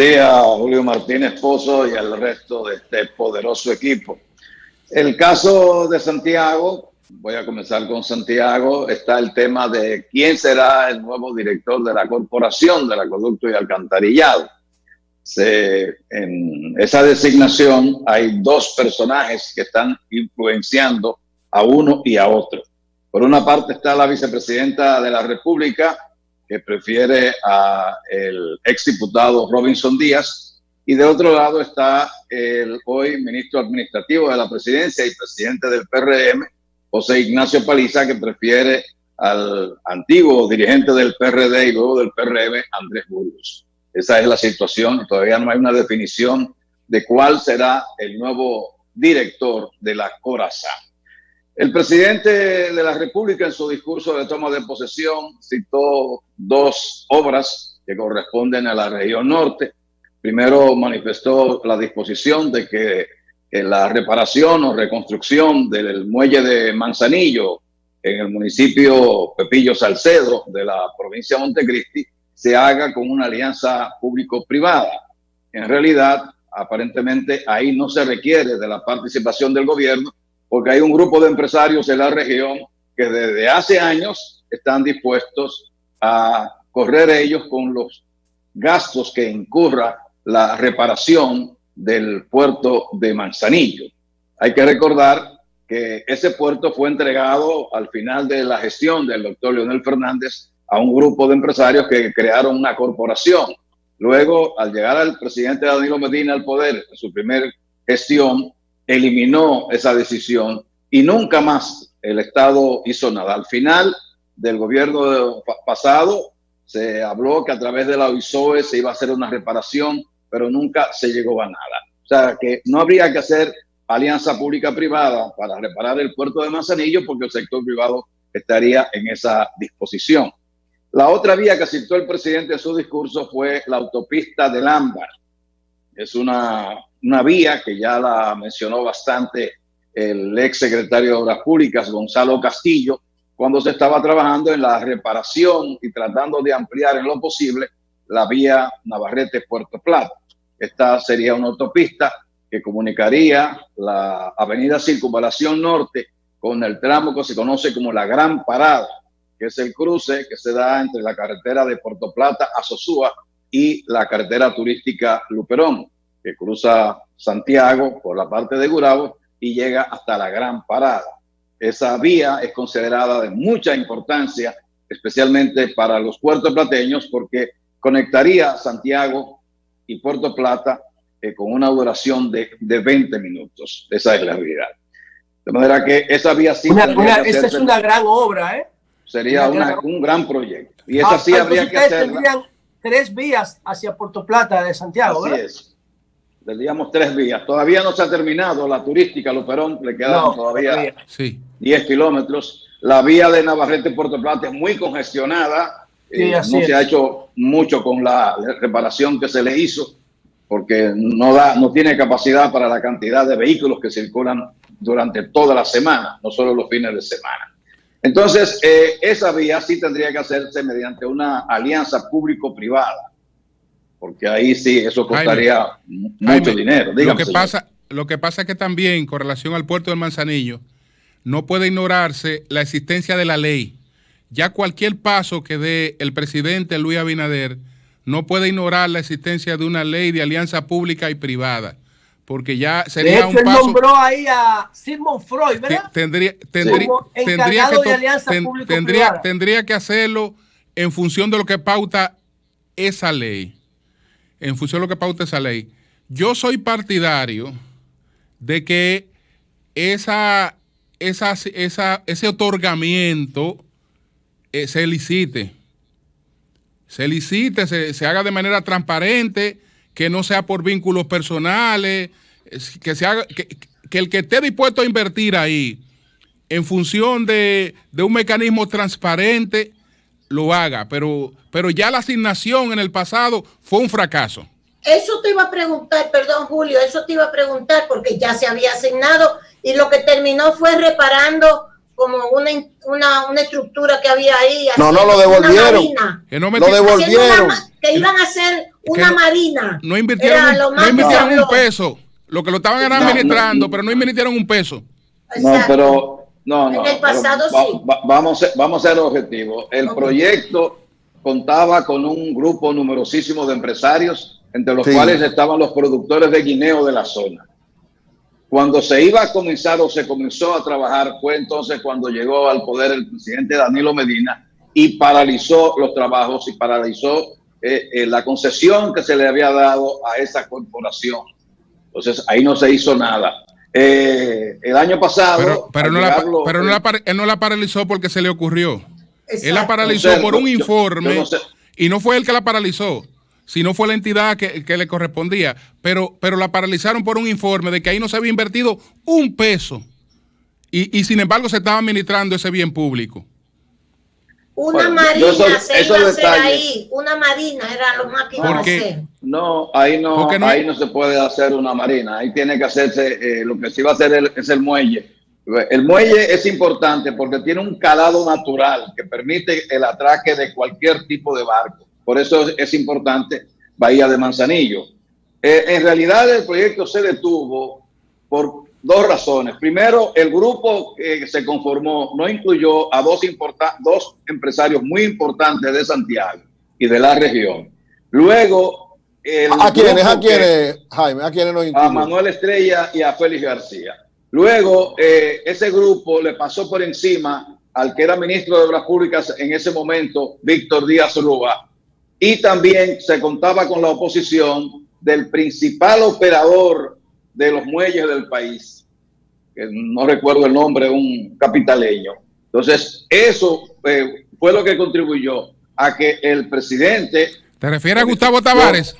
A Julio Martínez Pozo y al resto de este poderoso equipo. El caso de Santiago, voy a comenzar con Santiago, está el tema de quién será el nuevo director de la Corporación del Acueducto y Alcantarillado. En esa designación hay dos personajes que están influenciando a uno y a otro. Por una parte está la vicepresidenta de la República, que prefiere al exdiputado Robinson Díaz, y de otro lado está el hoy ministro administrativo de la presidencia y presidente del PRM, José Ignacio Paliza, que prefiere al antiguo dirigente del PRD y luego del PRM, Andrés Burgos. Esa es la situación, todavía no hay una definición de cuál será el nuevo director de la Corazán. El presidente de la República en su discurso de toma de posesión citó dos obras que corresponden a la región norte. Primero manifestó la disposición de que la reparación o reconstrucción del muelle de Manzanillo en el municipio Pepillo Salcedo de la provincia de Montecristi se haga con una alianza público-privada. En realidad, aparentemente ahí no se requiere de la participación del gobierno, porque hay un grupo de empresarios en la región que desde hace años están dispuestos a correr ellos con los gastos que incurra la reparación del puerto de Manzanillo. Hay que recordar que ese puerto fue entregado al final de la gestión del doctor Leonel Fernández a un grupo de empresarios que crearon una corporación. Luego, al llegar al presidente Danilo Medina al poder, en su primer gestión, eliminó esa decisión y nunca más el Estado hizo nada. Al final del gobierno pasado se habló que a través de la OISOE se iba a hacer una reparación, pero nunca se llegó a nada. O sea, que no habría que hacer alianza pública-privada para reparar el puerto de Manzanillo porque el sector privado estaría en esa disposición. La otra vía que citó el presidente en su discurso fue la autopista del Ámbar. Es una vía que ya la mencionó bastante el ex secretario de Obras Públicas, Gonzalo Castillo, cuando se estaba trabajando en la reparación y tratando de ampliar en lo posible la vía Navarrete-Puerto Plata. Esta sería una autopista que comunicaría la avenida Circunvalación Norte con el tramo que se conoce como la Gran Parada, que es el cruce que se da entre la carretera de Puerto Plata a Sosúa y la carretera turística Luperón, que cruza Santiago por la parte de Gurabo y llega hasta la Gran Parada. Esa vía es considerada de mucha importancia, especialmente para los puertoplateños, porque conectaría Santiago y Puerto Plata con una duración de 20 minutos. Esa es la realidad. De manera que esa vía sí esa es una gran obra, ¿eh? Sería un gran proyecto. Y esa sí habría que hacerla. Tendrían 3 vías hacia Puerto Plata de Santiago, Así ¿verdad? es. Tendríamos 3 vías. Todavía no se ha terminado la turística Luperón, le quedan todavía 10 kilómetros. La vía de Navarrete-Puerto Plata es muy congestionada. Sí, no se ha hecho mucho con la reparación que se le hizo, porque no tiene capacidad para la cantidad de vehículos que circulan durante toda la semana, no solo los fines de semana. Entonces, esa vía sí tendría que hacerse mediante una alianza público-privada, porque ahí sí eso costaría mucho dinero. Dígame, lo que pasa es que también, con relación al puerto del Manzanillo, no puede ignorarse la existencia de la ley. Ya cualquier paso que dé el presidente Luis Abinader no puede ignorar la existencia de una ley de alianza pública y privada, porque ya sería un paso. Él nombró ahí a Sigmund Freud, ¿verdad? Tendría que hacerlo en función de lo que pauta esa ley. En función de lo que pauta esa ley. Yo soy partidario de que ese otorgamiento se licite. Se haga de manera transparente, que no sea por vínculos personales, que el que esté dispuesto a invertir ahí en función de un mecanismo transparente lo haga, pero ya la asignación en el pasado fue un fracaso. Eso te iba a preguntar, perdón Julio, eso te iba a preguntar porque ya se había asignado y lo que terminó fue reparando como una estructura que había ahí. No lo devolvieron. Que no me lo devolvieron. Que iban a hacer una marina. No invirtieron un peso. Lo que lo estaban administrando, pero no invirtieron un peso. Exacto. No. En el pasado sí. Vamos a ser objetivos. El proyecto contaba con un grupo numerosísimo de empresarios, entre los cuales estaban los productores de guineo de la zona. Cuando se iba a comenzar o se comenzó a trabajar fue entonces cuando llegó al poder el presidente Danilo Medina y paralizó los trabajos y paralizó la concesión que se le había dado a esa corporación. Entonces ahí no se hizo nada. El año pasado... Pero él no la paralizó porque se le ocurrió. Exacto. Él la paralizó por un informe yo no sé. Y no fue él que la paralizó, sino fue la entidad que le correspondía. Pero la paralizaron por un informe de que ahí no se había invertido un peso. Y sin embargo se estaba administrando ese bien público. Una marina se iba a hacer ahí. Una marina era lo más que iba a hacer. No, ahí no se puede hacer una marina. Ahí tiene que hacerse, lo que se iba a hacer es el muelle. El muelle es importante porque tiene un calado natural que permite el atraque de cualquier tipo de barco. Por eso es importante Bahía de Manzanillo. En realidad el proyecto se detuvo por dos razones. Primero, el grupo que se conformó no incluyó a dos empresarios muy importantes de Santiago y de la región. Luego, ¿A quiénes, Jaime? ¿A quiénes no incluyó? A Manuel Estrella y a Félix García. Luego, ese grupo le pasó por encima al que era ministro de Obras Públicas en ese momento, Víctor Díaz Rúa, y también se contaba con la oposición del principal operador de los muelles del país, que no recuerdo el nombre, un capitaleño. Entonces, eso fue lo que contribuyó a que el presidente... ¿Te refieres a Gustavo Tavares?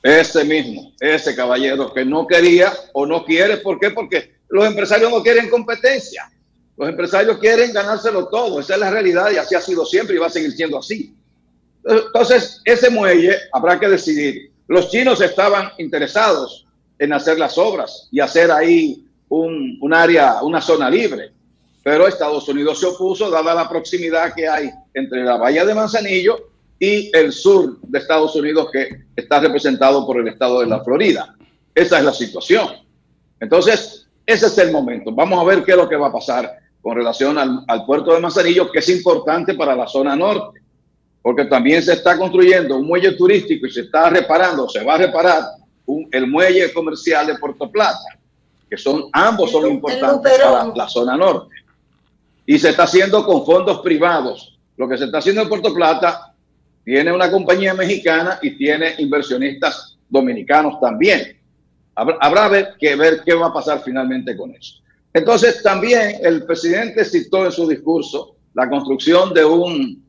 Ese mismo, ese caballero que no quería o no quiere. ¿Por qué? Porque los empresarios no quieren competencia. Los empresarios quieren ganárselo todo. Esa es la realidad y así ha sido siempre y va a seguir siendo así. Entonces, ese muelle habrá que decidir. Los chinos estaban interesados en hacer las obras y hacer ahí un área, una zona libre. Pero Estados Unidos se opuso, dada la proximidad que hay entre la Bahía de Manzanillo y el sur de Estados Unidos, que está representado por el estado de la Florida. Esa es la situación. Entonces, ese es el momento. Vamos a ver qué es lo que va a pasar con relación al puerto de Manzanillo, que es importante para la zona norte, porque también se está construyendo un muelle turístico y se va a reparar el muelle comercial de Puerto Plata, que ambos son importantes para la zona norte. Y se está haciendo con fondos privados. Lo que se está haciendo en Puerto Plata tiene una compañía mexicana y tiene inversionistas dominicanos también. Habrá que ver qué va a pasar finalmente con eso. Entonces, también el presidente citó en su discurso la construcción de un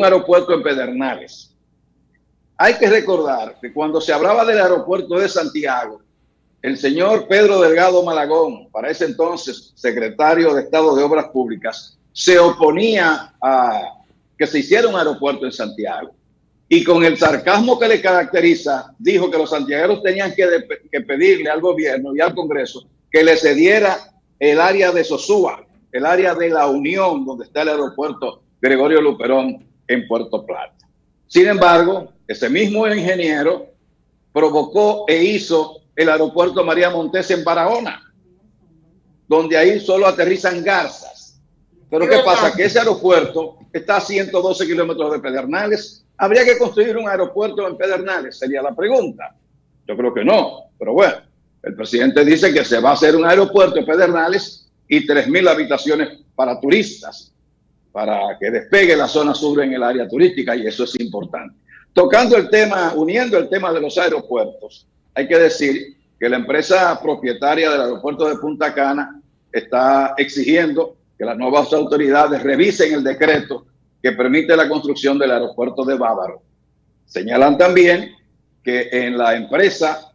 aeropuerto en Pedernales. Hay que recordar que cuando se hablaba del aeropuerto de Santiago, el señor Pedro Delgado Malagón, para ese entonces secretario de Estado de Obras Públicas, se oponía a que se hiciera un aeropuerto en Santiago. Y con el sarcasmo que le caracteriza, dijo que los santiagueros tenían que pedirle al gobierno y al Congreso que le cediera el área de Sosúa, el área de La Unión, donde está el aeropuerto Gregorio Luperón en Puerto Plata. Sin embargo, ese mismo ingeniero provocó e hizo el aeropuerto María Montés en Barahona, donde ahí solo aterrizan garzas. Pero ¿qué pasa? Que ese aeropuerto está a 112 kilómetros de Pedernales. ¿Habría que construir un aeropuerto en Pedernales? Sería la pregunta. Yo creo que no, pero bueno, el presidente dice que se va a hacer un aeropuerto en Pedernales y 3.000 habitaciones para turistas, para que despegue la zona sur en el área turística, y eso es importante. Tocando el tema, uniendo el tema de los aeropuertos, hay que decir que la empresa propietaria del aeropuerto de Punta Cana está exigiendo que las nuevas autoridades revisen el decreto que permite la construcción del aeropuerto de Bávaro. Señalan también que en la empresa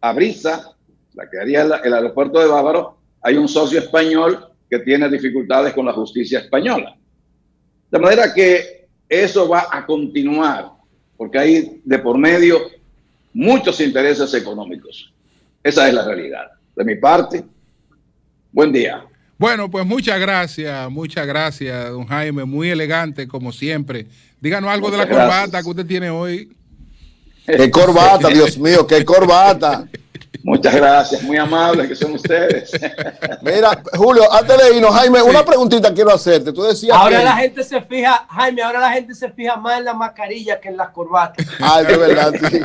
Abrisa, la que haría el aeropuerto de Bávaro, hay un socio español que tiene dificultades con la justicia española. De manera que eso va a continuar, porque hay de por medio muchos intereses económicos. Esa es la realidad. De mi parte, buen día. Bueno, pues muchas gracias, don Jaime, muy elegante como siempre. Díganos algo de la corbata que usted tiene hoy. Qué corbata, Dios mío, qué corbata. Muchas gracias, muy amables que son ustedes. Mira, Julio, antes de irnos, Jaime, una preguntita quiero hacerte. Tú decías Ahora que... la gente se fija, Jaime, ahora la gente se fija más en la mascarilla que en las corbatas. Ay, de verdad, sí.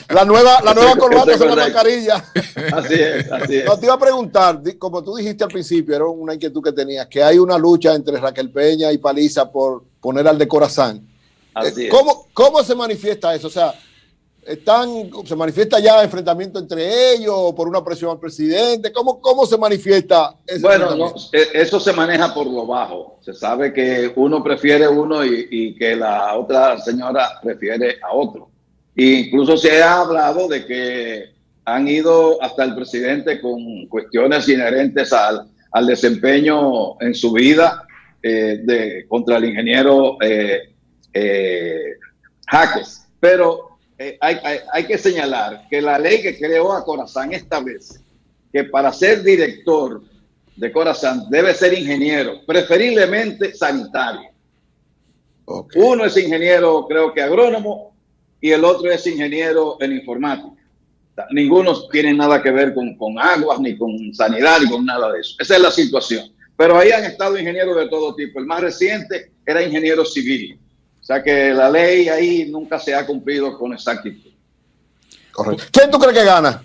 La nueva corbata es una mascarilla. Así es, así es. No, te iba a preguntar, como tú dijiste al principio, era una inquietud que tenías, que hay una lucha entre Raquel Peña y Paliza por poner al de Corazán. Así es. ¿Cómo se manifiesta eso? O sea, ¿se manifiesta ya enfrentamiento entre ellos o por una presión al presidente? ¿Cómo se manifiesta eso? Bueno, no, eso se maneja por lo bajo. Se sabe que uno prefiere uno y que la otra señora prefiere a otro. E incluso se ha hablado de que han ido hasta el presidente con cuestiones inherentes al desempeño en su vida contra el ingeniero Jaques. Pero hay que señalar que la ley que creó a Corazán establece que para ser director de Corazán debe ser ingeniero, preferiblemente sanitario. Okay. Uno es ingeniero, creo que agrónomo, y el otro es ingeniero en informática. Ninguno tiene nada que ver con aguas, ni con sanidad, ni con nada de eso. Esa es la situación. Pero ahí han estado ingenieros de todo tipo. El más reciente era ingeniero civil. O sea que la ley ahí nunca se ha cumplido con exactitud. Correcto. ¿Quién tú crees que gana?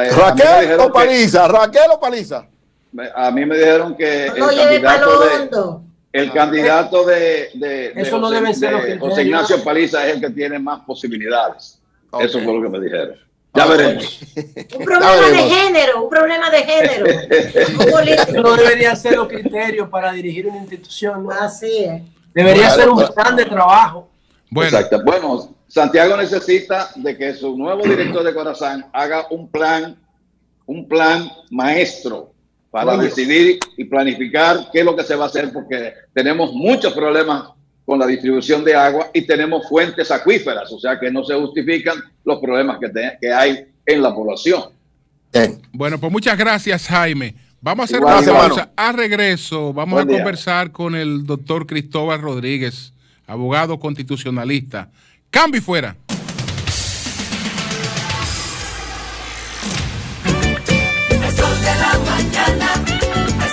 ¿Raquel o Paliza? ¿Raquel o Paliza? A mí me dijeron que el candidato de José Ignacio Paliza es el que tiene más posibilidades. Okay. Eso fue lo que me dijeron. Ya veremos. Un problema de género. No debería ser los criterios para dirigir una institución, ¿no? Así es. Debería ser un plan de trabajo. Bueno. Exacto. Bueno, Santiago necesita de que su nuevo director de Corazán haga un plan maestro para decidir y planificar qué es lo que se va a hacer, porque tenemos muchos problemas con la distribución de agua y tenemos fuentes acuíferas, o sea que no se justifican los problemas que hay en la población. Bueno, pues muchas gracias, Jaime. Vamos a hacer una pausa. A regreso vamos a conversar con el doctor Cristóbal Rodríguez, abogado constitucionalista. Cambio y fuera.